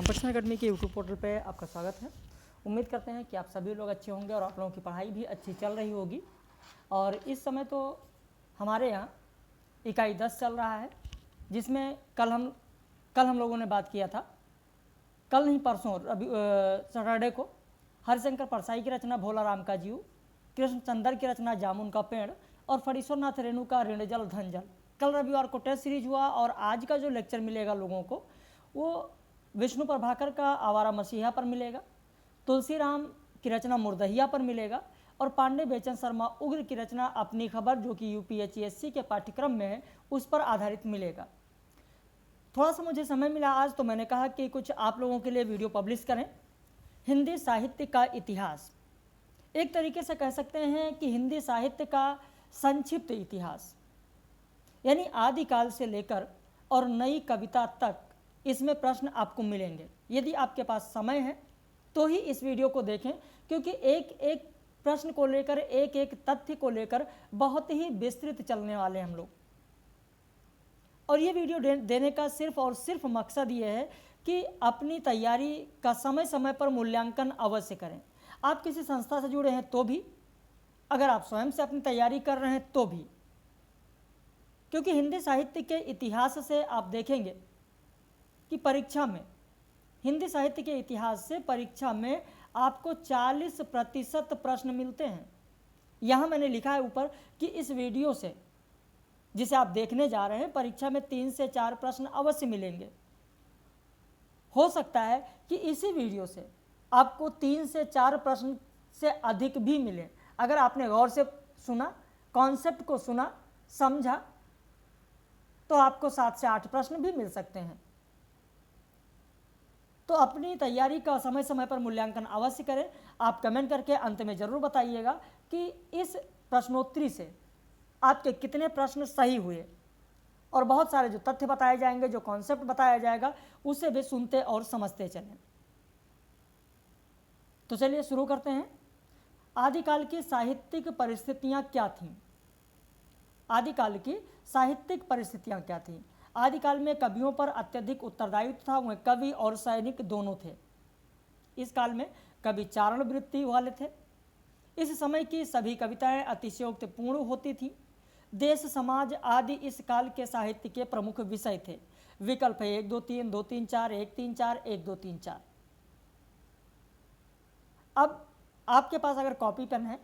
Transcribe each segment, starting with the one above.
Competition academy के YouTube portal पे आपका स्वागत है। उम्मीद करते हैं कि आप सभी लोग अच्छे होंगे और आप लोगों की पढ़ाई भी अच्छी चल रही होगी। और इस समय तो हमारे यहाँ इकाई 10 चल रहा है, जिसमें कल हम लोगों ने बात किया था, कल नहीं परसों सैटरडे को हरिशंकर परसाई की रचना भोला राम का जीव, कृष्णचंद्र की रचना जामुन का पेड़ और फणीश्वरनाथ रेणु का ऋण जल धन जल। कल रविवार को टेस्ट सीरीज हुआ और आज का जो लेक्चर मिलेगा लोगों को वो विष्णु प्रभाकर का आवारा मसीहा पर मिलेगा, तुलसीराम की रचना मुर्दहिया पर मिलेगा और पांडे बेचन शर्मा उग्र की रचना अपनी खबर जो कि यूपीएससी के पाठ्यक्रम में है उस पर आधारित मिलेगा। थोड़ा सा मुझे समय मिला आज तो मैंने कहा कि कुछ आप लोगों के लिए वीडियो पब्लिश करें। हिंदी साहित्य का इतिहास, एक तरीके से कह सकते हैं कि हिंदी साहित्य का संक्षिप्त इतिहास, यानी आदिकाल से लेकर और नई कविता तक इसमें प्रश्न आपको मिलेंगे। यदि आपके पास समय है तो ही इस वीडियो को देखें, क्योंकि एक एक प्रश्न को लेकर, एक एक तथ्य को लेकर बहुत ही विस्तृत चलने वाले हैं हम लोग। और ये वीडियो देने का सिर्फ और सिर्फ मकसद ये है कि अपनी तैयारी का समय समय पर मूल्यांकन अवश्य करें। आप किसी संस्था से जुड़े हैं तो भी, अगर आप स्वयं से अपनी तैयारी कर रहे हैं तो भी, क्योंकि हिंदी साहित्य के इतिहास से आप देखेंगे कि परीक्षा में, हिंदी साहित्य के इतिहास से परीक्षा में आपको 40% प्रश्न मिलते हैं। यहाँ मैंने लिखा है ऊपर कि इस वीडियो से, जिसे आप देखने जा रहे हैं, परीक्षा में 3 से 4 प्रश्न अवश्य मिलेंगे। हो सकता है कि इसी वीडियो से आपको 3 से 4 प्रश्न से अधिक भी मिले। अगर आपने गौर से सुना, कॉन्सेप्ट को सुना, समझा, तो आपको 7 से 8 प्रश्न भी मिल सकते हैं। तो अपनी तैयारी का समय समय पर मूल्यांकन अवश्य करें। आप कमेंट करके अंत में ज़रूर बताइएगा कि इस प्रश्नोत्तरी से आपके कितने प्रश्न सही हुए, और बहुत सारे जो तथ्य बताए जाएंगे, जो कॉन्सेप्ट बताया जाएगा, उसे भी सुनते और समझते चलें। तो चलिए शुरू करते हैं। आदिकाल की साहित्यिक परिस्थितियाँ क्या थीं? आदिकाल की साहित्यिक परिस्थितियाँ क्या थीं? आदिकाल में कवियों पर अत्यधिक उत्तरदायित्व था। वह कवि और सैनिक दोनों थे। इस काल में कवि चारण वृत्ति वाले थे। इस समय की सभी कविताएं अतिशयोक्तिपूर्ण होती थीं। देश समाज आदि इस काल के साहित्य के प्रमुख विषय थे। विकल्प है 1 2 3 2 3 4 1 3 4 1 2 3 4। अब आपके पास अगर कॉपी पेन है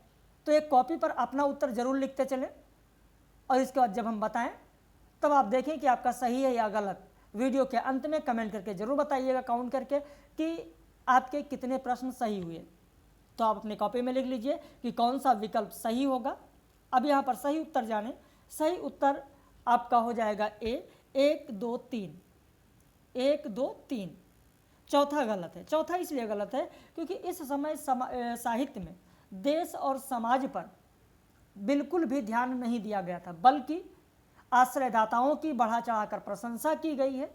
तो एक कॉपी पर अपना उत्तर जरूर लिखते चलें, और इसके बाद जब हम बताएं तब आप देखें कि आपका सही है या गलत। वीडियो के अंत में कमेंट करके जरूर बताइएगा, काउंट करके, कि आपके कितने प्रश्न सही हुए। तो आप अपने कॉपी में लिख लीजिए कि कौन सा विकल्प सही होगा। अब यहाँ पर सही उत्तर जाने। सही उत्तर आपका हो जाएगा ए, 1 2 3, 1 2 3। चौथा गलत है। चौथा इसलिए गलत है क्योंकि इस समय साहित्य में देश और समाज पर बिल्कुल भी ध्यान नहीं दिया गया था, बल्कि आश्रयदाताओं की बढ़ा चढ़ाकर प्रशंसा की गई है।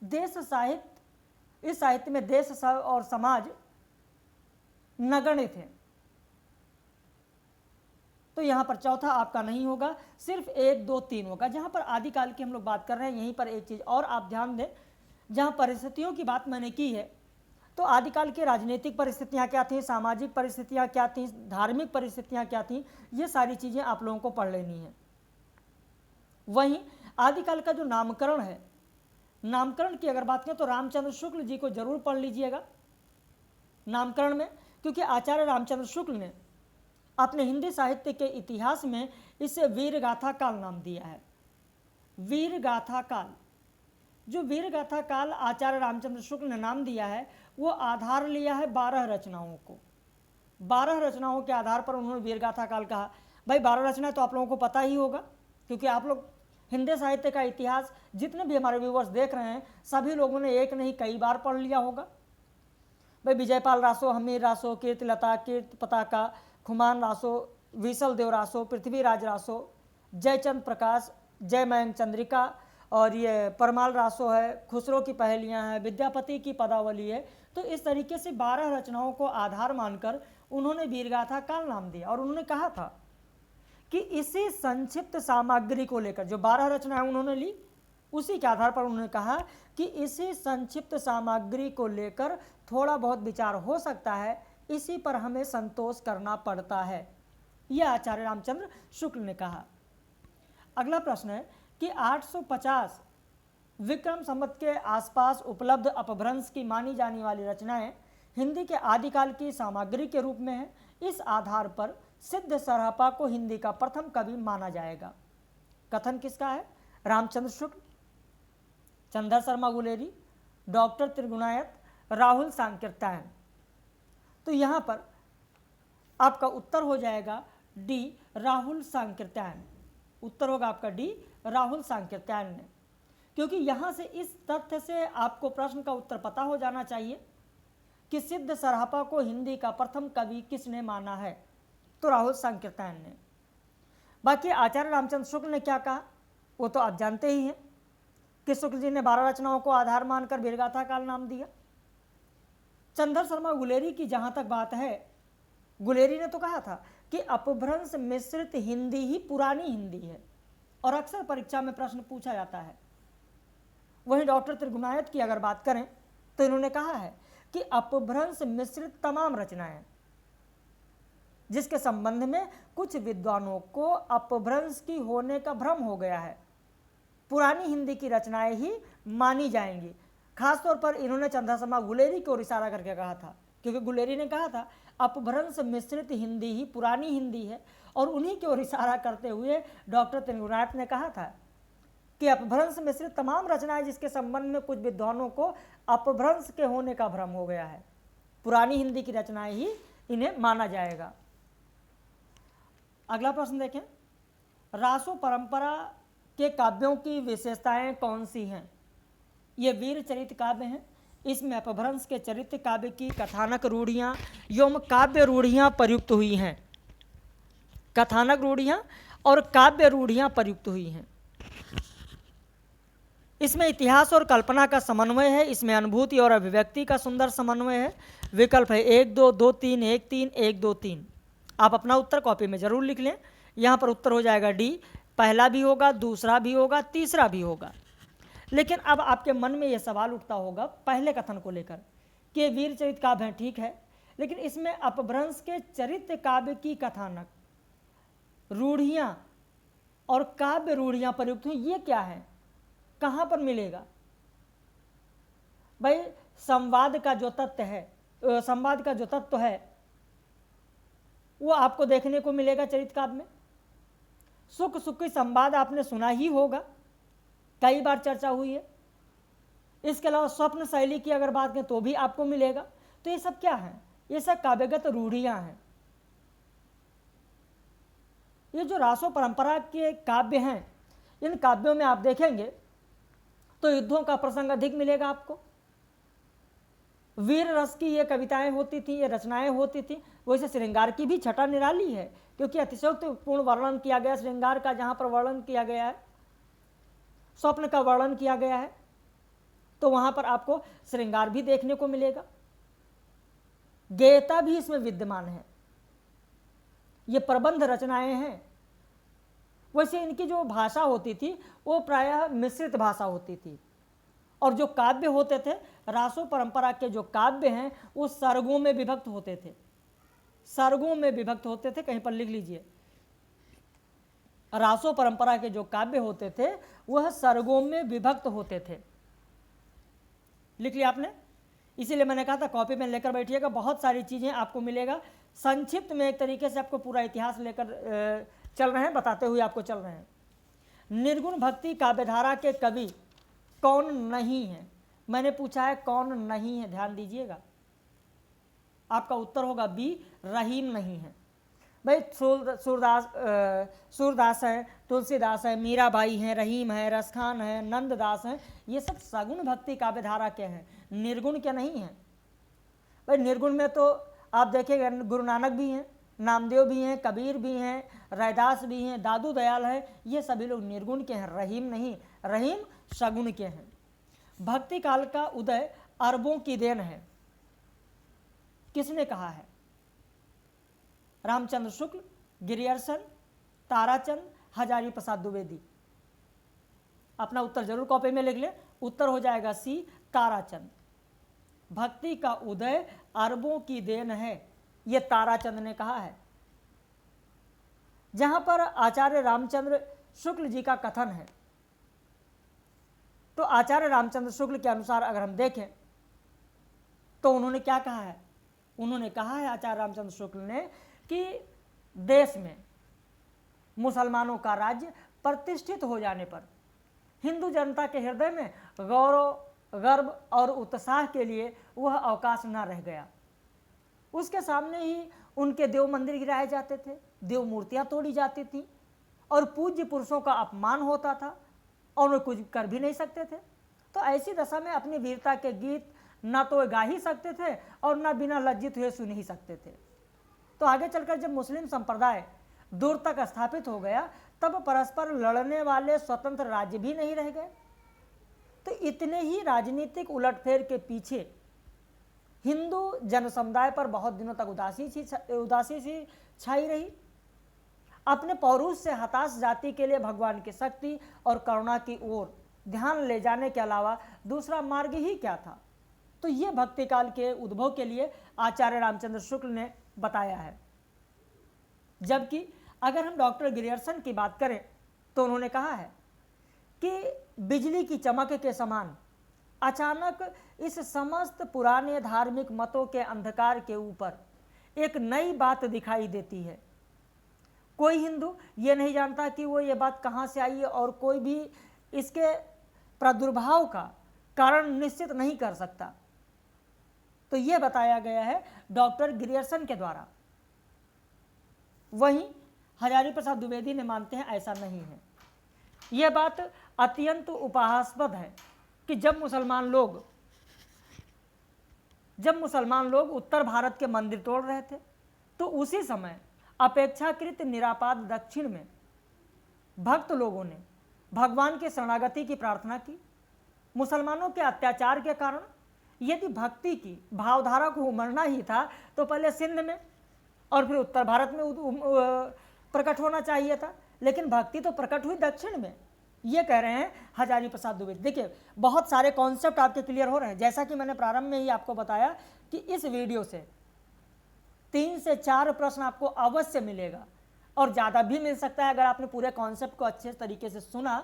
देश साहित्य, इस साहित्य में देश और समाज नगण्य थे। तो यहाँ पर चौथा आपका नहीं होगा, सिर्फ 1 2 3 होगा। जहाँ पर आदिकाल की हम लोग बात कर रहे हैं, यहीं पर एक चीज़ और आप ध्यान दें। जहाँ परिस्थितियों की बात मैंने की है, तो आदिकाल की राजनीतिक परिस्थितियाँ क्या थीं, सामाजिक परिस्थितियाँ क्या थीं, धार्मिक परिस्थितियाँ क्या थीं, ये सारी चीज़ें आप लोगों को पढ़ लेनी है। वहीं आदिकाल का जो नामकरण है, नामकरण की अगर बात करें तो रामचंद्र शुक्ल जी को जरूर पढ़ लीजिएगा नामकरण में, क्योंकि आचार्य रामचंद्र शुक्ल ने अपने हिंदी साहित्य के इतिहास में इसे वीरगाथा काल नाम दिया है। वीरगाथा काल, जो वीरगाथा काल आचार्य रामचंद्र शुक्ल ने नाम दिया है, वो आधार लिया है 12 रचनाओं को। 12 रचनाओं के आधार पर उन्होंने वीरगाथा काल कहा। भाई 12 रचनाएं तो आप लोगों को पता ही होगा, क्योंकि आप लोग हिंदी साहित्य का इतिहास, जितने भी हमारे व्यूवर्स देख रहे हैं, सभी लोगों ने एक नहीं कई बार पढ़ लिया होगा। भाई विजयपाल रासो, हमीर रासो, कीर्तिलता, कीर्ति पताका, खुमान रासो, विसल देव रासो, पृथ्वीराज रासो, जयचंद प्रकाश, जयमयंक चंद्रिका, और ये परमाल रासो है, खुसरो की पहेलियाँ हैं, विद्यापति की पदावली है। तो इस तरीके से 12 रचनाओं को आधार मानकर उन्होंने वीरगाथा काल नाम दिया। और उन्होंने कहा था कि इसी संक्षिप्त सामग्री को लेकर, जो 12 रचनाएं उन्होंने ली, उसी के आधार पर उन्होंने कहा कि इसी संक्षिप्त सामग्री को लेकर थोड़ा बहुत विचार हो सकता है, इसी पर हमें संतोष करना पड़ता है, यह आचार्य रामचंद्र शुक्ल ने कहा। अगला प्रश्न है कि 850 विक्रम संवत के आसपास उपलब्ध अपभ्रंश की मानी जाने वाली रचनाएं हिंदी के आदिकाल की सामग्री के रूप में है। इस आधार पर सिद्ध सरहपा को हिंदी का प्रथम कवि माना जाएगा। कथन किसका है? रामचंद्र शुक्ल, चंद्र शर्मा गुलेरी, डॉक्टर त्रिगुणायत, राहुल सांकृत्यायन। तो यहाँ पर आपका उत्तर हो जाएगा डी, राहुल सांकृत्यायन। उत्तर होगा आपका डी, राहुल सांकृत्यायन ने, क्योंकि यहाँ से इस तथ्य से आपको प्रश्न का उत्तर पता हो जाना चाहिए कि सिद्ध सरहपा को हिंदी का प्रथम कवि किसने माना है, तो राहुल सांकृत्यायन ने। बाकी आचार्य रामचंद्र शुक्ल ने क्या कहा वो तो आप जानते ही हैं कि शुक्ल जी ने 12 रचनाओं को आधार मानकर वीरगाथा काल नाम दिया। चंद्र शर्मा गुलेरी की जहां तक बात है, गुलेरी ने तो कहा था कि अपभ्रंश मिश्रित हिंदी ही पुरानी हिंदी है और अक्सर परीक्षा में प्रश्न पूछा जाता है। वहीं डॉक्टर त्रिगुणायत की अगर बात करें तो इन्होंने कहा है कि अपभ्रंश मिश्रित तमाम रचनाएं, जिसके संबंध में कुछ विद्वानों को अपभ्रंश की होने का भ्रम हो गया है, पुरानी हिंदी की रचनाएं ही मानी जाएंगी। खासतौर पर इन्होंने चंद्र शर्मा गुलेरी की ओर इशारा करके कहा था, क्योंकि गुलेरी ने कहा था अपभ्रंश मिश्रित हिंदी ही पुरानी हिंदी है, और उन्हीं की ओर इशारा करते हुए डॉक्टर त्रिगुणायत ने कहा था कि अपभ्रंश मिश्रित तमाम रचनाएं जिसके संबंध में कुछ विद्वानों को अपभ्रंश के होने का भ्रम हो गया है, पुरानी हिंदी की रचनाएं ही इन्हें माना जाएगा। अगला प्रश्न देखें, रासो परंपरा के काव्यों की विशेषताएं कौन सी हैं? ये वीर चरित काव्य हैं। इसमें अपभ्रंश के चरित्र काव्य की कथानक रूढ़ियाँ एवं काव्य रूढ़ियाँ प्रयुक्त हुई हैं। कथानक रूढ़ियाँ और काव्य रूढ़ियाँ प्रयुक्त हुई हैं। इसमें इतिहास और कल्पना का समन्वय है। इसमें अनुभूति और अभिव्यक्ति का सुंदर समन्वय है। विकल्प है 1 2 2 3 1 3 1 2 3। आप अपना उत्तर कॉपी में जरूर लिख लें। यहाँ पर उत्तर हो जाएगा डी, पहला भी होगा, दूसरा भी होगा, तीसरा भी होगा। लेकिन अब आपके मन में यह सवाल उठता होगा पहले कथन को लेकर कि वीर चरित काव्य हैं, ठीक है, लेकिन इसमें अपभ्रंश के चरित्र काव्य की कथानक रूढ़ियाँ और काव्य रूढ़ियाँ प्रयुक्त हुई, ये क्या है, कहाँ पर मिलेगा? भाई संवाद का जो तत्व है, संवाद का जो तत्व है वो आपको देखने को मिलेगा चरित्र काव्य में। सुख सुखी संवाद आपने सुना ही होगा, कई बार चर्चा हुई है। इसके अलावा स्वप्न शैली की अगर बात करें तो भी आपको मिलेगा। तो ये सब क्या है? ये सब काव्यगत रूढ़ियां हैं। ये जो रासो परंपरा के काव्य हैं, इन काव्यों में आप देखेंगे तो युद्धों का प्रसंग अधिक मिलेगा आपको। वीर रस की ये कविताएं होती थी, ये रचनाएं होती थी। वैसे श्रृंगार की भी छटा निराली है, क्योंकि अतिशयोक्तिपूर्ण वर्णन किया गया श्रृंगार का, जहां पर वर्णन किया गया है, स्वप्न का वर्णन किया गया है, तो वहां पर आपको श्रृंगार भी देखने को मिलेगा। गेयता भी इसमें विद्यमान है। ये प्रबंध रचनाएं हैं। वैसे इनकी जो भाषा होती थी वो प्रायः मिश्रित भाषा होती थी, और जो काव्य होते थे, रासो परंपरा के जो काव्य हैं वो सर्गों में विभक्त होते थे। सर्गों में विभक्त होते थे, कहीं पर लिख लीजिए, रासो परंपरा के जो काव्य होते थे वह सर्गों में विभक्त होते थे। लिख लिया आपने? इसीलिए मैंने कहा था कॉपी में लेकर बैठिएगा, बहुत सारी चीज़ें आपको मिलेगा। संक्षिप्त में एक तरीके से आपको पूरा इतिहास लेकर चल रहे हैं, बताते हुए आपको चल रहे हैं। निर्गुण भक्ति काव्यधारा के कवि कौन नहीं है? मैंने पूछा है कौन नहीं है, ध्यान दीजिएगा। आपका उत्तर होगा बी, रहीम नहीं है। भाई सूरदास है, तुलसीदास है, मीराबाई है, रहीम है, रसखान है, नंददास है, ये सब सगुण भक्ति काव्यधारा के हैं, निर्गुण के नहीं हैं। भाई निर्गुण में तो आप देखेंगे गुरु नानक भी हैं, नामदेव भी हैं, कबीर भी हैं, रैदास भी हैं, दादू दयाल है, ये सभी लोग निर्गुण के हैं, रहीम नहीं। रहीम सगुण के हैं। भक्ति काल का उदय अरबों की देन है, किसने कहा है? रामचंद्र शुक्ल, गिरियर्सन, ताराचंद, हजारी प्रसाद द्विवेदी। अपना उत्तर जरूर कॉपी में लिख ले। उत्तर हो जाएगा सी, ताराचंद। भक्ति का उदय अरबों की देन है, ये ताराचंद ने कहा है। जहां पर आचार्य रामचंद्र शुक्ल जी का कथन है, तो आचार्य रामचंद्र शुक्ल के अनुसार अगर हम देखें तो उन्होंने क्या कहा है? उन्होंने कहा है आचार्य रामचंद्र शुक्ल ने कि देश में मुसलमानों का राज्य प्रतिष्ठित हो जाने पर हिंदू जनता के हृदय में गौरव, गर्व और उत्साह के लिए वह अवकाश न रह गया। उसके सामने ही उनके देव मंदिर गिराए जाते थे, देव मूर्तियां तोड़ी जाती थी और पूज्य पुरुषों का अपमान होता था और वे कुछ कर भी नहीं सकते थे। तो ऐसी दशा में अपनी वीरता के गीत न तो गा ही सकते थे और न बिना लज्जित हुए सुन ही सकते थे। तो आगे चलकर जब मुस्लिम संप्रदाय दूर तक स्थापित हो गया, तब परस्पर लड़ने वाले स्वतंत्र राज्य भी नहीं रह गए। तो इतने ही राजनीतिक उलटफेर के पीछे हिंदू जन समुदाय पर बहुत दिनों तक उदासी सी छाई रही। अपने पौरुष से हताश जाति के लिए भगवान की शक्ति और करुणा की ओर ध्यान ले जाने के अलावा दूसरा मार्ग ही क्या था? तो ये भक्ति काल के उद्भव के लिए आचार्य रामचंद्र शुक्ल ने बताया है। जबकि अगर हम डॉक्टर ग्रियर्सन की बात करें तो उन्होंने कहा है कि बिजली की चमक के समान अचानक इस समस्त पुराने धार्मिक मतों के अंधकार के ऊपर एक नई बात दिखाई देती है। कोई हिंदू ये नहीं जानता कि वो ये बात कहाँ से आई है और कोई भी इसके प्रादुर्भाव का कारण निश्चित नहीं कर सकता। तो ये बताया गया है डॉक्टर ग्रियर्सन के द्वारा। वहीं हजारी प्रसाद द्विवेदी ने मानते हैं ऐसा नहीं है। यह बात अत्यंत उपहासास्पद है कि जब मुसलमान लोग उत्तर भारत के मंदिर तोड़ रहे थे, तो उसी समय अपेक्षाकृत निरापाद दक्षिण में भक्त लोगों ने भगवान के शरणागति की प्रार्थना की। मुसलमानों के अत्याचार के कारण यदि भक्ति की भावधारा को उमड़ना ही था तो पहले सिंध में और फिर उत्तर भारत में प्रकट होना चाहिए था, लेकिन भक्ति तो प्रकट हुई दक्षिण में। ये कह रहे हैं हजारी प्रसाद द्विवेदी। देखिए, बहुत सारे कॉन्सेप्ट आपके क्लियर हो रहे हैं। जैसा कि मैंने प्रारंभ में ही आपको बताया कि इस वीडियो से 3 से 4 प्रश्न आपको अवश्य मिलेगा और ज़्यादा भी मिल सकता है। अगर आपने पूरे कॉन्सेप्ट को अच्छे तरीके से सुना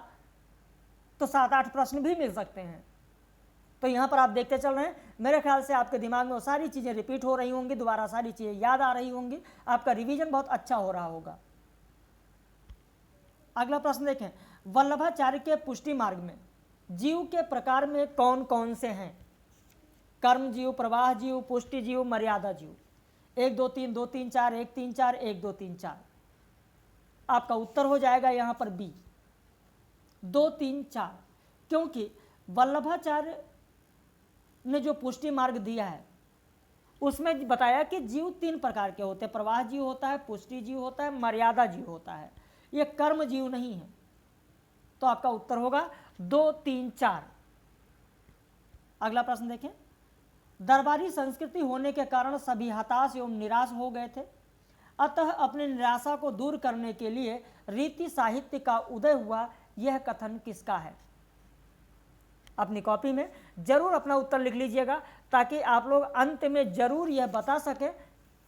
तो 7-8 प्रश्न भी मिल सकते हैं। तो यहाँ पर आप देखते चल रहे हैं, मेरे ख्याल से आपके दिमाग में वो सारी चीज़ें रिपीट हो रही होंगी, दोबारा सारी चीज़ें याद आ रही होंगी, आपका रिवीजन बहुत अच्छा हो रहा होगा। अगला प्रश्न देखें, वल्लभाचार्य के पुष्टि मार्ग में जीव के प्रकार में कौन कौन से हैं? कर्म जीव, प्रवाह जीव, पुष्टि जीव, मर्यादा जीव। 1 2 3 2 3 4 1 3 4 1 2 3 4। आपका उत्तर हो जाएगा यहाँ पर बी, 2 3 4, क्योंकि वल्लभाचार्य ने जो पुष्टि मार्ग दिया है उसमें बताया कि जीव 3 प्रकार के होते हैं। प्रवाह जीव होता है, पुष्टि जीव होता है, मर्यादा जीव होता है। ये कर्म जीव नहीं है। तो आपका उत्तर होगा 2 3 4। अगला प्रश्न देखें, दरबारी संस्कृति होने के कारण सभी हताश एवं निराश हो गए थे, अतः अपने निराशा को दूर करने के लिए रीति साहित्य का उदय हुआ। यह कथन किसका है? अपनी कॉपी में जरूर अपना उत्तर लिख लीजिएगा ताकि आप लोग अंत में जरूर यह बता सकें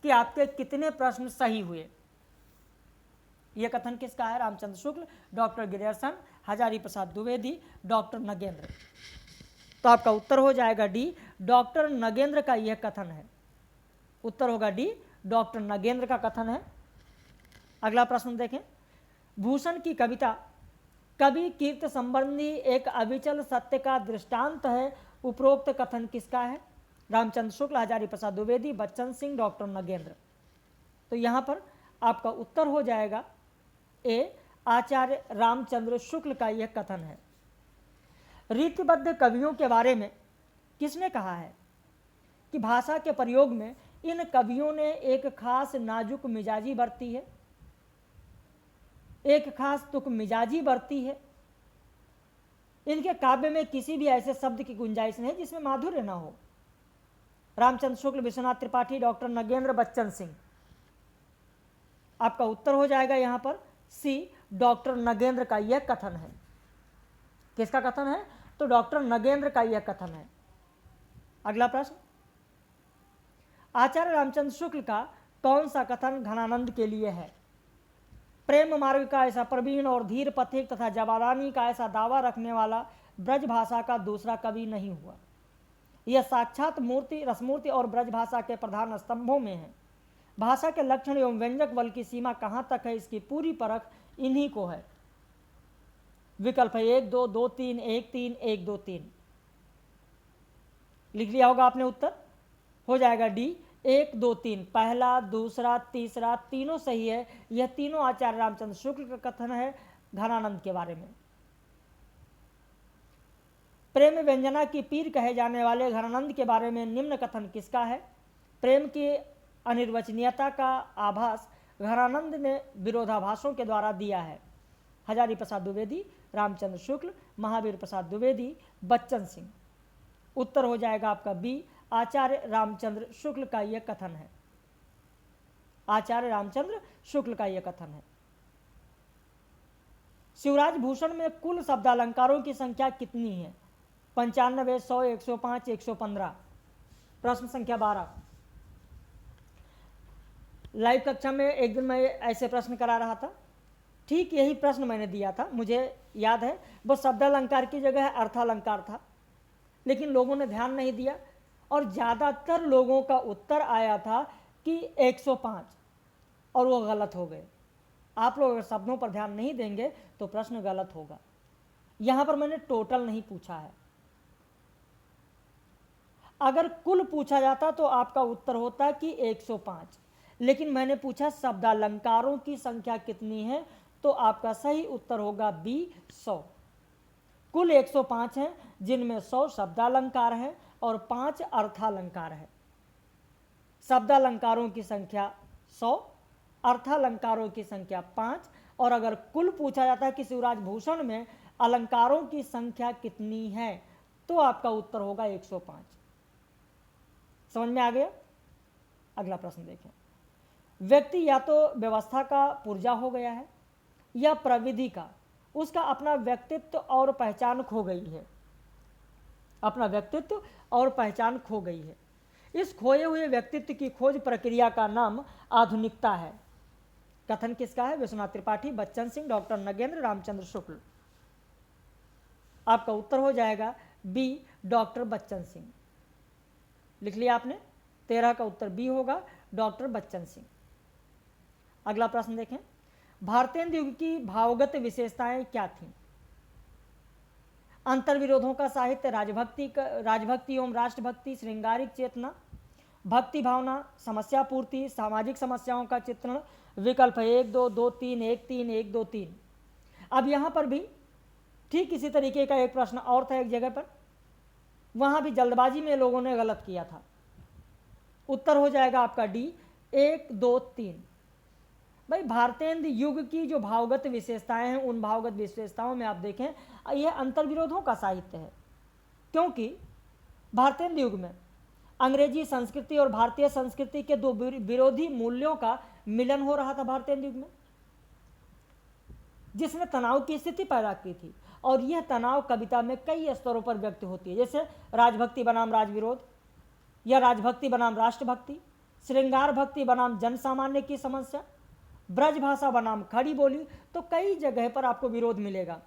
कि आपके कितने प्रश्न सही हुए। यह कथन किसका है? Ramchandra Shukla, doctor Grierson, Hazari Prasad Dwivedi, doctor Nagendra. तो आपका उत्तर हो जाएगा डी, डॉक्टर नगेंद्र का यह कथन है। उत्तर होगा डी, डॉक्टर नगेंद्र का कथन है। अगला प्रश्न देखें, भूषण की कविता कवि कीर्त संबंधी एक अविचल सत्य का दृष्टांत है। उपरोक्त कथन किसका है? रामचंद्र शुक्ल, हजारी प्रसाद द्विवेदी, बच्चन सिंह, डॉक्टर नगेंद्र। तो यहाँ पर आपका उत्तर हो जाएगा ए, आचार्य रामचंद्र शुक्ल का यह कथन है। रीतिबद्ध कवियों के बारे में किसने कहा है कि भाषा के प्रयोग में इन कवियों ने एक खास नाजुक मिजाजी बरती है, एक खास तुक मिजाजी बरती है। इनके काव्य में किसी भी ऐसे शब्द की गुंजाइश नहीं जिसमें माधुर्य ना हो। रामचंद्र शुक्ल, विश्वनाथ त्रिपाठी, डॉक्टर नगेंद्र, बच्चन सिंह। आपका उत्तर हो जाएगा यहां पर सी, डॉक्टर नगेंद्र का यह कथन है। किसका कथन है? तो डॉक्टर नगेंद्र का यह कथन है। अगला प्रश्न, आचार्य रामचंद्र शुक्ल का कौन सा कथन घनानंद के लिए है? प्रेम मार्ग का ऐसा प्रवीण और धीर पथिक तथा जवादानी का ऐसा दावा रखने वाला ब्रज भाषा का दूसरा कवि नहीं हुआ। यह साक्षात मूर्ति रसमूर्ति और ब्रज भाषा के प्रधान स्तंभों में है। भाषा के लक्षण एवं व्यंजक बल की सीमा कहाँ तक है, इसकी पूरी परख इन्हीं को है। विकल्प है 1 2 2 3 1 3 1 2 3। लिख लिया होगा आपने उत्तर, हो जाएगा डी 1 2 3। पहला, दूसरा, तीसरा तीनों सही है। यह तीनों आचार्य रामचंद्र शुक्ल का कथन है घनानंद के बारे में। प्रेम व्यंजना की पीर कहे जाने वाले घनानंद के बारे में निम्न कथन किसका है? प्रेम की अनिर्वचनीयता का आभास घनानंद ने विरोधाभासों के द्वारा दिया है। हजारी प्रसाद द्विवेदी, रामचंद्र शुक्ल, महावीर प्रसाद द्विवेदी, बच्चन सिंह। उत्तर हो जाएगा आपका बी, आचार्य रामचंद्र शुक्ल का यह कथन है। आचार्य रामचंद्र शुक्ल का यह कथन है। शिवराज भूषण में कुल शब्दालंकारों की संख्या कितनी है? 95, 100, 105, 115। प्रश्न संख्या 12। लाइव कक्षा में एक दिन मैं ऐसे प्रश्न करा रहा था, ठीक यही प्रश्न मैंने दिया था, मुझे याद है। बस शब्दालंकार की जगह अर्थालंकार था, लेकिन लोगों ने ध्यान नहीं दिया और ज़्यादातर लोगों का उत्तर आया था कि 105, और वो गलत हो गए। आप लोग अगर शब्दों पर ध्यान नहीं देंगे तो प्रश्न गलत होगा। यहाँ पर मैंने टोटल नहीं पूछा है। अगर कुल पूछा जाता तो आपका उत्तर होता कि 105, लेकिन मैंने पूछा शब्दालंकारों की संख्या कितनी है, तो आपका सही उत्तर होगा बी 100। कुल 105 हैं, जिनमें 100 शब्दालंकार हैं और 5 अर्थालंकार है। शब्दालंकारों की संख्या 100, अर्थालंकारों की संख्या 5, और अगर कुल पूछा जाता है कि शिवराज भूषण में अलंकारों की संख्या कितनी है, तो आपका उत्तर होगा 105। समझ में आ गया? अगला प्रश्न देखें। व्यक्ति या तो व्यवस्था का पुर्जा हो गया है या प्रविधि का, उसका अपना व्यक्तित्व और पहचान खो गई है। अपना व्यक्तित्व और पहचान खो गई है। इस खोए हुए व्यक्तित्व की खोज प्रक्रिया का नाम आधुनिकता है। कथन किसका है? विश्वनाथ त्रिपाठी, बच्चन सिंह, डॉक्टर नगेंद्र, रामचंद्र शुक्ल। आपका उत्तर हो जाएगा बी, डॉक्टर बच्चन सिंह। लिख लिया आपने? 13 का उत्तर बी होगा, डॉक्टर बच्चन सिंह। अगला प्रश्न देखें। भारतेंदु युग की भावगत विशेषताएं क्या थीं? अंतर्विरोधों का साहित्य, राजभक्ति एवं राष्ट्रभक्ति, श्रृंगारिक चेतना, भक्ति भावना, समस्या पूर्ति, सामाजिक समस्याओं का चित्रण। विकल्प है 1 2 2 3 1 3 1 2 3। अब यहाँ पर भी ठीक इसी तरीके का एक प्रश्न और था एक जगह पर, वहाँ भी जल्दबाजी में लोगों ने गलत किया था। उत्तर हो जाएगा आपका डी 1 2 3। भाई भारतेंदु युग की जो भावगत विशेषताएं हैं, उन भावगत विशेषताओं में आप देखें यह अंतर्विरोधों का साहित्य है, क्योंकि भारतेंदु युग में अंग्रेजी संस्कृति और भारतीय संस्कृति के दो विरोधी मूल्यों का मिलन हो रहा था भारतेंदु युग में, जिसने तनाव की स्थिति पैदा की थी। और यह तनाव कविता में कई स्तरों पर व्यक्त होती है, जैसे राजभक्ति बनाम राजविरोध, या राजभक्ति बनाम राष्ट्रभक्ति, श्रृंगार भक्ति बनाम जन सामान्य की समस्या, ब्रजभाषा बनाम खड़ी बोली। तो कई जगह पर आपको विरोध मिलेगा।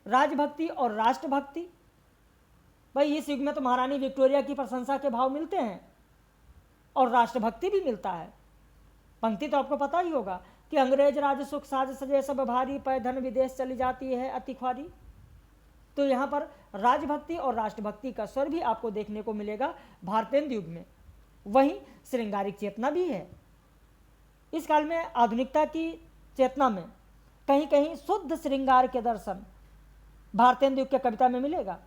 राजभक्ति और राष्ट्रभक्ति, भाई इस युग में तो महारानी विक्टोरिया की प्रशंसा के भाव मिलते हैं और राष्ट्रभक्ति भी मिलता है। पंक्ति तो आपको पता ही होगा कि अंग्रेज राज सुख साज सजे सब भारी, पै धन विदेश चली जाती है अति ख्वारी। तो यहाँ पर राजभक्ति और राष्ट्रभक्ति का स्वर भी आपको देखने को मिलेगा भारतेंदु युग में। वहीं श्रृंगारिक चेतना भी है। इस काल में आधुनिकता की चेतना में कहीं कहीं शुद्ध श्रृंगार के दर्शन भारतेंदु युग के कविता में मिलेगा।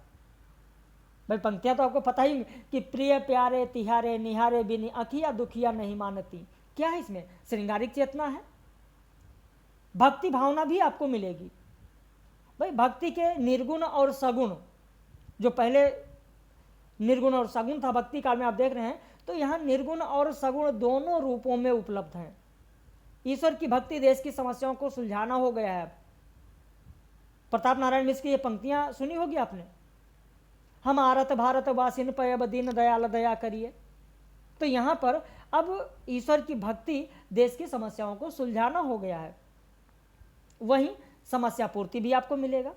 भाई पंक्तियां तो आपको पता ही कि प्रिय प्यारे तिहारे निहारे बिनी अखिया दुखिया नहीं मानती, क्या है इसमें? श्रृंगारिक चेतना है। भक्ति भावना भी आपको मिलेगी। भाई भक्ति के निर्गुण और सगुण, जो पहले निर्गुण और सगुण था भक्ति काल में आप देख रहे हैं, तो यहाँ निर्गुण और सगुण दोनों रूपों में उपलब्ध हैं। ईश्वर की भक्ति देश की समस्याओं को सुलझाना हो गया है, प्रताप नारायण मिश्र की ये पंक्तियां सुनी होगी आपने, हम आरत भारत वासिन पयब दीन दयाल दया करिए। तो यहाँ पर अब ईश्वर की भक्ति देश की समस्याओं को सुलझाना हो गया है। वहीं समस्या पूर्ति भी आपको मिलेगा।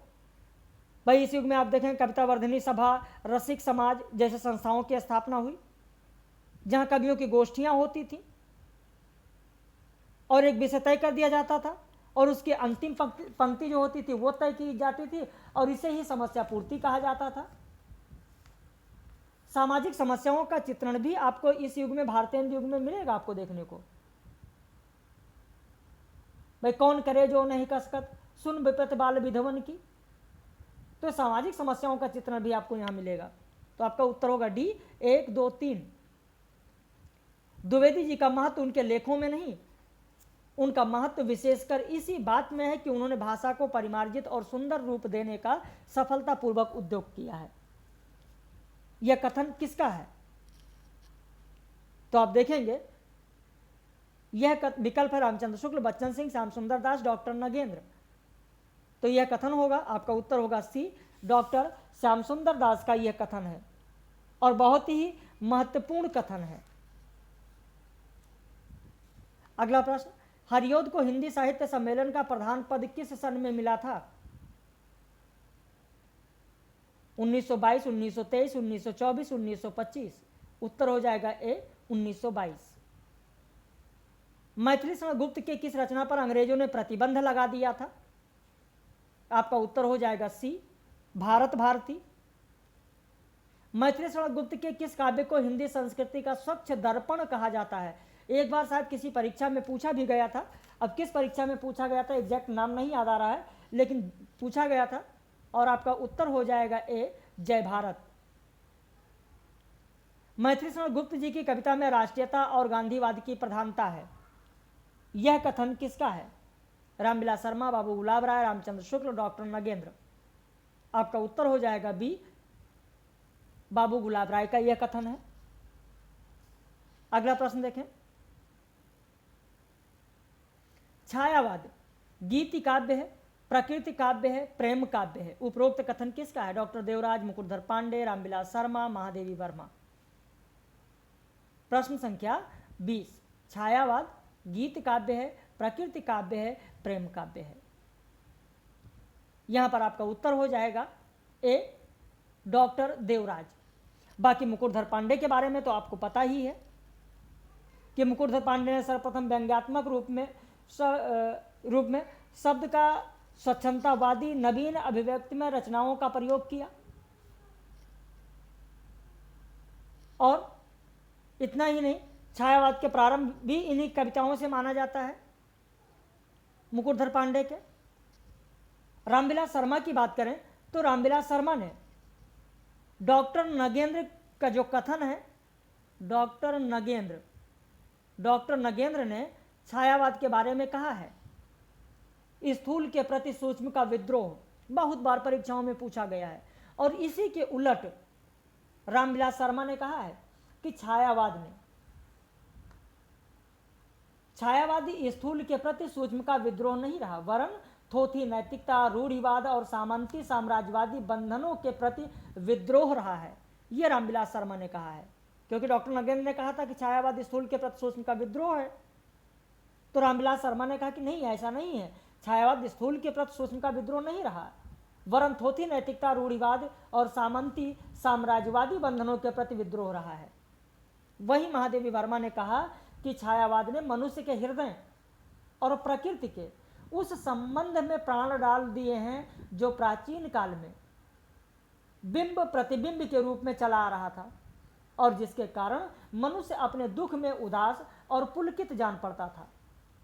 भाई इस युग में आप देखें कविता वर्धिनी सभा, रसिक समाज जैसे संस्थाओं की स्थापना हुई, जहां कवियों की गोष्ठियां होती थी और एक विषय तय कर दिया जाता था और उसकी अंतिम पंक्ति जो होती थी वो तय की जाती थी और इसे ही समस्या पूर्ति कहा जाता था। सामाजिक समस्याओं का चित्रण भी आपको इस युग में, भारतीय युग में मिलेगा आपको देखने को। भाई कौन करे जो नहीं कसकत, सुन विपत बाल विधवन की। तो सामाजिक समस्याओं का चित्रण भी आपको यहां मिलेगा। तो आपका उत्तर होगा डी, 1, 2, 3। द्विवेदी जी का महत्व उनके लेखों में नहीं, उनका महत्व विशेषकर इसी बात में है कि उन्होंने भाषा को परिमार्जित और सुंदर रूप देने का सफलतापूर्वक उद्योग किया है। यह कथन किसका है? तो आप देखेंगे यह विकल्प है रामचंद्र शुक्ल, बच्चन सिंह, श्याम सुंदर दास, डॉक्टर नगेंद्र। तो यह कथन होगा, आपका उत्तर होगा सी, डॉक्टर श्याम सुंदर दास का यह कथन है और बहुत ही महत्वपूर्ण कथन है। अगला प्रश्न, हरिऔध को हिंदी साहित्य सम्मेलन का प्रधान पद किस सन में मिला था? 1922, 1923, 1924, 1925। उत्तर हो जाएगा ए, 1922। मैथिली शरण गुप्त के किस रचना पर अंग्रेजों ने प्रतिबंध लगा दिया था? आपका उत्तर हो जाएगा सी, भारत भारती। मैथिली शरण गुप्त के किस काव्य को हिंदी संस्कृति का स्वच्छ दर्पण कहा जाता है? एक बार शायद किसी परीक्षा में पूछा भी गया था। अब किस परीक्षा में पूछा गया था एग्जैक्ट नाम नहीं याद आ रहा है, लेकिन पूछा गया था और आपका उत्तर हो जाएगा ए, जय भारत। मैथिली शरण गुप्त जी की कविता में राष्ट्रीयता और गांधीवाद की प्रधानता है। यह कथन किसका है? रामविलास शर्मा, बाबू गुलाब राय, रामचंद्र शुक्ल, डॉक्टर नगेंद्र। आपका उत्तर हो जाएगा बी, बाबू गुलाब राय का यह कथन है। अगला प्रश्न देखें, छायावाद गीति काव्य है, प्रकृति काव्य है, प्रेम काव्य है? उपरोक्त कथन किसका है? डॉक्टर देवराज, मुकुटधर पांडे, रामविलास शर्मा, महादेवी वर्मा। प्रश्न संख्या 20, छायावाद गीत काव्य है, प्रकृति काव्य है, प्रेम काव्य है? यहां पर आपका उत्तर हो जाएगा ए, डॉक्टर देवराज। बाकी मुकुटधर पांडे के बारे में तो आपको पता ही है कि मुकुटधर पांडे ने सर्वप्रथम व्यंग्यात्मक रूप में शब्द का स्वच्छंदतावादी नवीन अभिव्यक्ति में रचनाओं का प्रयोग किया। और इतना ही नहीं, छायावाद के प्रारंभ भी इन्हीं कविताओं से माना जाता है मुकुटधर पांडे के। रामविलास शर्मा की बात करें तो रामविलास शर्मा ने डॉक्टर नगेंद्र का जो कथन है, डॉक्टर नगेंद्र ने छायावाद के बारे में कहा है, स्थूल के प्रति सूक्ष्म का विद्रोह। बहुत बार परीक्षाओं में पूछा गया है। और इसी के उलट रामविलास शर्मा ने कहा है कि छायावादी स्थूल के प्रति सूक्ष्म का विद्रोह नहीं रहा, वरन थोथी नैतिकता, रूढ़िवाद और सामंती साम्राज्यवादी बंधनों के प्रति विद्रोह रहा है। यह रामविलास शर्मा ने कहा है, क्योंकि डॉक्टर नगेंद्र ने कहा था कि छायावाद स्थूल के प्रति सूक्ष्म का विद्रोह है, तो रामविलास शर्मा ने कहा कि नहीं, ऐसा नहीं है, छायावाद स्थूल के प्रति सूक्ष्म का विद्रोह नहीं रहा, वरन थोथी नैतिकता, रूढ़िवाद और सामंती साम्राज्यवादी बंधनों के प्रति विद्रोह रहा है। वही महादेवी वर्मा ने कहा कि छायावाद ने मनुष्य के हृदय और प्रकृति के उस संबंध में प्राण डाल दिए हैं जो प्राचीन काल में बिंब प्रतिबिंब के रूप में चला आ रहा था और जिसके कारण मनुष्य अपने दुख में उदास और पुलकित जान पड़ता था।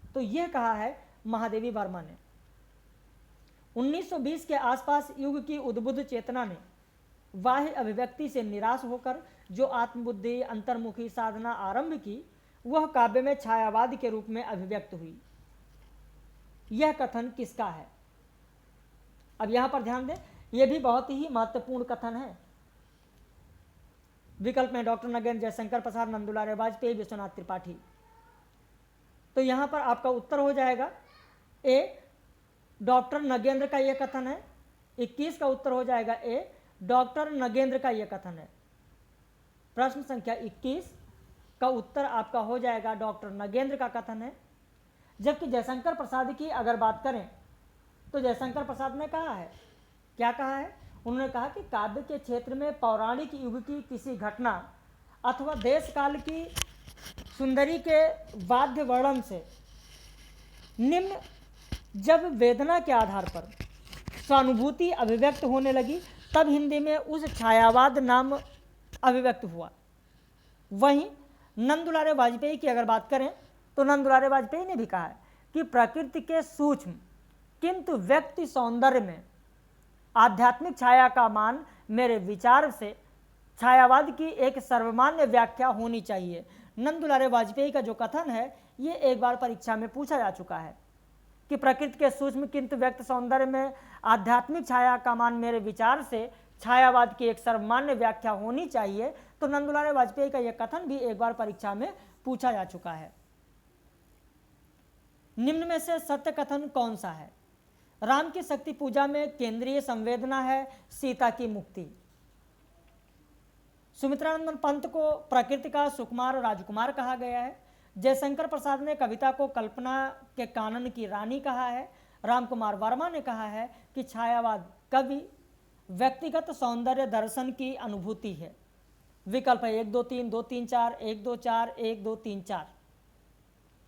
तो यह कहा है महादेवी वर्मा ने। 1920 के आसपास युग की उद्बुद्ध चेतना ने बाह्य अभिव्यक्ति से निराश होकर जो आत्मबुद्धि अंतर्मुखी साधना आरंभ की, वह काव्य में छायावाद के रूप में अभिव्यक्त हुई। यह कथन किसका है? अब यहां पर ध्यान दें, यह भी बहुत ही महत्वपूर्ण कथन है। विकल्प में डॉक्टर नगेंद्र, जयशंकर प्रसाद, नंदुलाल वाजपेयी, विश्वनाथ त्रिपाठी। तो यहां पर आपका उत्तर हो जाएगा ए, डॉक्टर नगेंद्र का यह कथन है 21 का उत्तर हो जाएगा ए, डॉक्टर नगेंद्र का यह कथन है। प्रश्न संख्या 21 का उत्तर आपका हो जाएगा डॉक्टर नगेंद्र का कथन है। जबकि जयशंकर प्रसाद की अगर बात करें तो जयशंकर प्रसाद ने कहा है, क्या कहा है? उन्होंने कहा कि काव्य के क्षेत्र में पौराणिक युग की किसी घटना अथवा देश काल की सुंदरी के वाद्य वर्णन से निम्न जब वेदना के आधार पर सहानुभूति अभिव्यक्त होने लगी, तब हिंदी में उस छायावाद नाम अभिव्यक्त हुआ। वहीं नंदुलारे वाजपेयी की अगर बात करें तो नंदुलारे वाजपेयी ने भी कहा है कि प्रकृति के सूक्ष्म किंतु व्यक्ति सौंदर्य में आध्यात्मिक छाया का मान मेरे विचार से छायावाद की एक सर्वमान्य व्याख्या होनी चाहिए। नंदुलारे वाजपेयी का जो कथन है ये एक बार परीक्षा में पूछा जा चुका है कि प्रकृति के सूक्ष्म किंतु व्यक्त सौंदर्य में आध्यात्मिक छाया का मान मेरे विचार से छायावाद की एक सर्वमान्य व्याख्या होनी चाहिए। तो नंदुलारे वाजपेयी का यह कथन भी एक बार परीक्षा में पूछा जा चुका है। निम्न में से सत्य कथन कौन सा है? राम की शक्ति पूजा में केंद्रीय संवेदना है सीता की मुक्ति। सुमित्रानंदन पंत को प्रकृति का सुकुमार राजकुमार कहा गया है। जयशंकर प्रसाद ने कविता को कल्पना के कानन की रानी कहा है। रामकुमार वर्मा ने कहा है कि छायावाद कवि व्यक्तिगत सौंदर्य दर्शन की अनुभूति है। विकल्प है 1 2 3 2 3 4 1 2 4 1 2 3 4।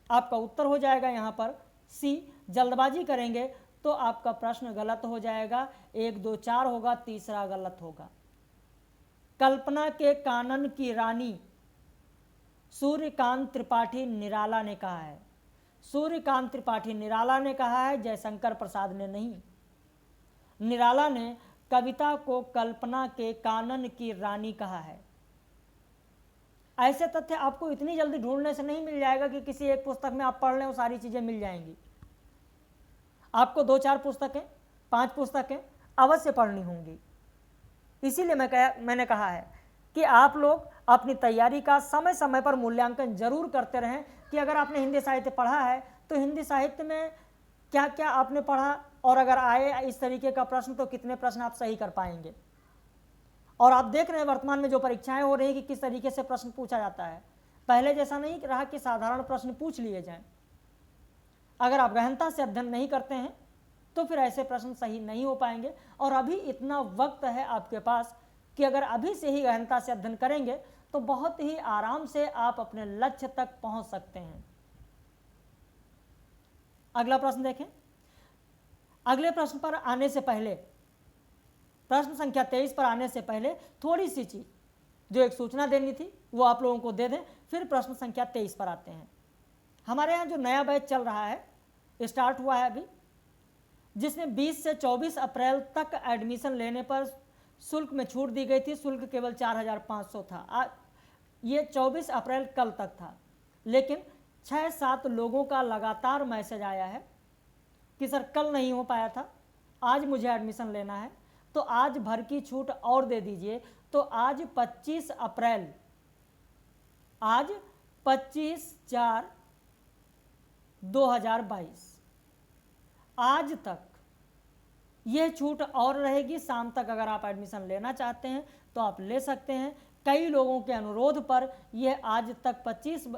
आपका उत्तर हो जाएगा यहाँ पर सी। जल्दबाजी करेंगे तो आपका प्रश्न गलत हो जाएगा, 1 2 4 होगा, तीसरा गलत होगा। कल्पना के कानन की रानी सूर्यकांत त्रिपाठी निराला ने कहा है। सूर्यकांत त्रिपाठी निराला ने कहा है, जयशंकर प्रसाद ने नहीं। निराला ने कविता को कल्पना के कानन की रानी कहा है। ऐसे तथ्य आपको इतनी जल्दी ढूंढने से नहीं मिल जाएगा कि किसी एक पुस्तक में आप पढ़ लें वो सारी चीजें मिल जाएंगी। आपको 2-4 पुस्तकें 5 पुस्तकें अवश्य पढ़नी होंगी। इसीलिए मैंने कहा है कि आप लोग अपनी तैयारी का समय समय पर मूल्यांकन जरूर करते रहें कि अगर आपने हिंदी साहित्य पढ़ा है तो हिंदी साहित्य में क्या क्या आपने पढ़ा, और अगर आए इस तरीके का प्रश्न तो कितने प्रश्न आप सही कर पाएंगे। और आप देख रहे हैं वर्तमान में जो परीक्षाएं हो रही हैं कि किस तरीके से प्रश्न पूछा जाता है। पहले जैसा नहीं रहा कि साधारण प्रश्न पूछ लिए जाएं। अगर आप गहनता से अध्ययन नहीं करते हैं तो फिर ऐसे प्रश्न सही नहीं हो पाएंगे। और अभी इतना वक्त है आपके पास कि अगर अभी से ही गहनता से अध्ययन करेंगे तो बहुत ही आराम से आप अपने लक्ष्य तक पहुंच सकते हैं। अगला प्रश्न देखें। अगले प्रश्न पर आने से पहले, प्रश्न संख्या 23 पर आने से पहले थोड़ी सी चीज जो एक सूचना देनी थी वो आप लोगों को दे दें, फिर प्रश्न संख्या 23 पर आते हैं। हमारे यहाँ जो नया बैच चल रहा है, स्टार्ट हुआ है अभी, जिसमें 20 से 24 अप्रैल तक एडमिशन लेने पर शुल्क में छूट दी गई थी। शुल्क केवल 4500 था। ये 24 अप्रैल कल तक था, लेकिन 6-7 लोगों का लगातार मैसेज आया है कि सर कल नहीं हो पाया था, आज मुझे एडमिशन लेना है, तो आज भर की छूट और दे दीजिए। तो आज 25 अप्रैल, आज 25/4/2022 आज तक यह छूट और रहेगी। शाम तक अगर आप एडमिशन लेना चाहते हैं तो आप ले सकते हैं। कई लोगों के अनुरोध पर यह आज तक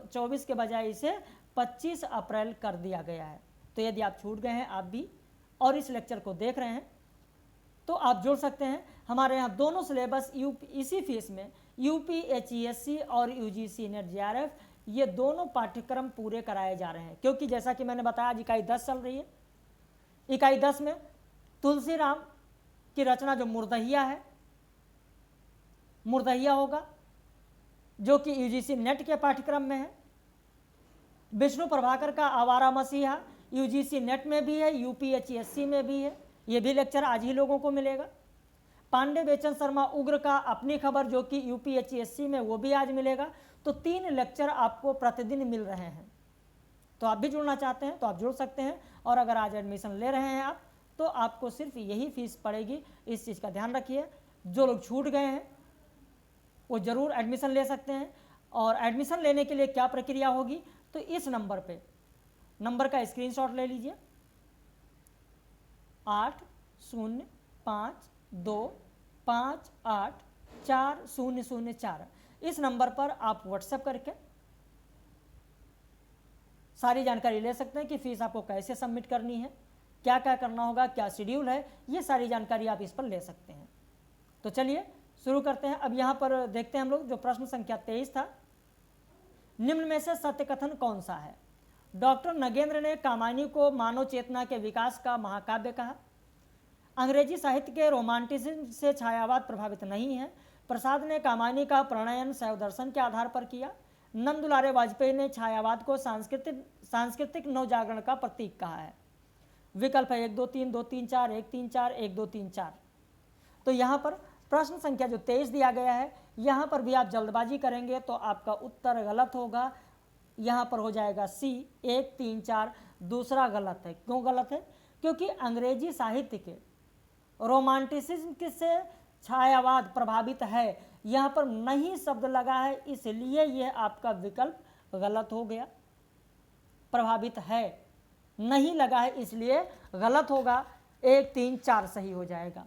24 के बजाय इसे 25 अप्रैल कर दिया गया है। तो यदि आप छूट गए हैं आप भी और इस लेक्चर को देख रहे हैं तो आप जुड़ सकते हैं। हमारे यहाँ दोनों सिलेबस इसी फीस में यूपी HESC और UGC नेट JRF ये दोनों पाठ्यक्रम पूरे कराए जा रहे हैं। क्योंकि जैसा कि मैंने बताया आज इकाई 10 चल रही है। इकाई 10 में तुलसीराम की रचना जो मुर्दहिया है, मुर्दहिया होगा जो कि UGC नेट के पाठ्यक्रम में है। विष्णु प्रभाकर का आवारा मसीहा UGC नेट में भी है, यूपी HESC में भी है। ये भी लेक्चर आज ही लोगों को मिलेगा। पांडे बेचन शर्मा उग्र का अपनी खबर जो कि यूपी HESC में, वो भी आज मिलेगा। तो 3 लेक्चर आपको प्रतिदिन मिल रहे हैं। तो आप भी जुड़ना चाहते हैं तो आप जुड़ सकते हैं। और अगर आज एडमिशन ले रहे हैं आप तो आपको सिर्फ यही फीस पड़ेगी। इस चीज़ का ध्यान रखिए। जो लोग छूट गए हैं वो ज़रूर एडमिशन ले सकते हैं। और एडमिशन लेने के लिए क्या प्रक्रिया होगी, तो इस नंबर का स्क्रीनशॉट ले लीजिए, 80 552584004 इस नंबर पर आप व्हाट्सएप करके सारी जानकारी ले सकते हैं कि फीस आपको कैसे सबमिट करनी है, क्या क्या करना होगा, क्या शेड्यूल है, ये सारी जानकारी आप इस पर ले सकते हैं। तो चलिए शुरू करते हैं। अब यहाँ पर देखते हैं हम लोग जो प्रश्न संख्या 23 था, निम्न में से सत्य कथन कौन सा है? डॉक्टर नगेंद्र ने कामायनी को मानव चेतना के विकास का महाकाव्य कहा। अंग्रेजी साहित्य के रोमांटिसिज्म से छायावाद प्रभावित नहीं है। प्रसाद ने कामायनी का प्रणयन शैव दर्शन के आधार पर किया। नंदुलारे वाजपेयी ने छायावाद को सांस्कृतिक नवजागरण का प्रतीक कहा है। विकल्प है 1 2 3 2 3 4 1 3 4 1 2 3 4। तो यहाँ पर प्रश्न संख्या जो 23 दिया गया है, यहाँ पर भी आप जल्दबाजी करेंगे तो आपका उत्तर गलत होगा। यहाँ पर हो जाएगा सी 1 3 4, दूसरा गलत है। क्यों गलत है? क्योंकि अंग्रेजी साहित्य के रोमांटिसिज्म से छायावाद प्रभावित है, यहाँ पर नहीं शब्द लगा है, इसलिए यह आपका विकल्प गलत हो गया। प्रभावित है नहीं लगा है इसलिए गलत होगा। 1 3 4 सही हो जाएगा।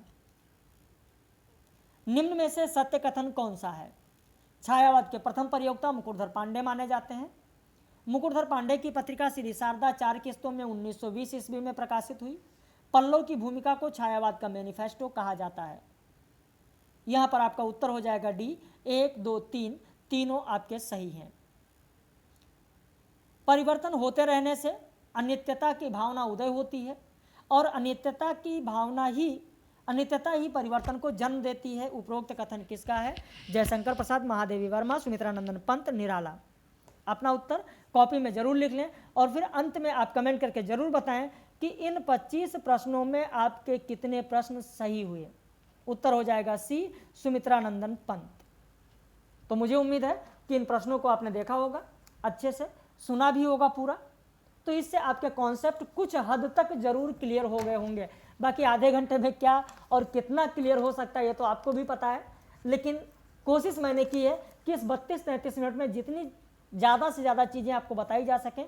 निम्न में से सत्य कथन कौन सा है? छायावाद के प्रथम प्रयोक्ता मुकुटधर पांडे माने जाते हैं। मुकुटधर पांडे की पत्रिका श्री शारदा 4 किस्तों में 1920 ईस्वी में प्रकाशित हुई। पल्लव की भूमिका को छायावाद का मैनिफेस्टो कहा जाता है। यहां पर आपका उत्तर हो जाएगा डी 1 2 3, तीनों आपके सही हैं। परिवर्तन होते रहने से अनित्यता की भावना उदय होती है और अनित्यता ही परिवर्तन को जन्म देती है। उपरोक्त कथन किसका है? जयशंकर प्रसाद, महादेवी वर्मा, सुमित्रा नंदन पंत, निराला। अपना उत्तर कॉपी में जरूर लिख लें और फिर अंत में आप कमेंट करके जरूर बताएं कि इन 25 प्रश्नों में आपके कितने प्रश्न सही हुए। उत्तर हो जाएगा सी सुमित्रा नंदन पंत। तो मुझे उम्मीद है कि इन प्रश्नों को आपने देखा होगा, अच्छे से सुना भी होगा पूरा, तो इससे आपके कॉन्सेप्ट कुछ हद तक जरूर क्लियर हो गए होंगे। बाकी आधे घंटे में क्या और कितना क्लियर हो सकता है ये तो आपको भी पता है, लेकिन कोशिश मैंने की है कि इस 32-33 मिनट में जितनी ज़्यादा से ज़्यादा चीज़ें आपको बताई जा सकें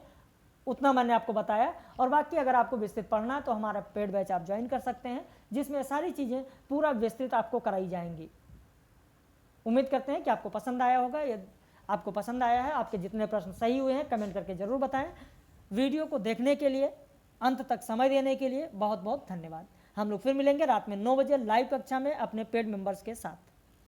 उतना मैंने आपको बताया। और बाकी अगर आपको विस्तृत पढ़ना है तो हमारा पेड बैच आप ज्वाइन कर सकते हैं, जिसमें सारी चीज़ें पूरा विस्तृत आपको कराई जाएंगी। उम्मीद करते हैं कि आपको पसंद आया होगा। यदि आपको पसंद आया है, आपके जितने प्रश्न सही हुए हैं, कमेंट करके ज़रूर बताएं। वीडियो को देखने के लिए, अंत तक समय देने के लिए बहुत बहुत धन्यवाद। हम लोग फिर मिलेंगे रात में 9 बजे लाइव कक्षा में अपने पेड मेंबर्स के साथ।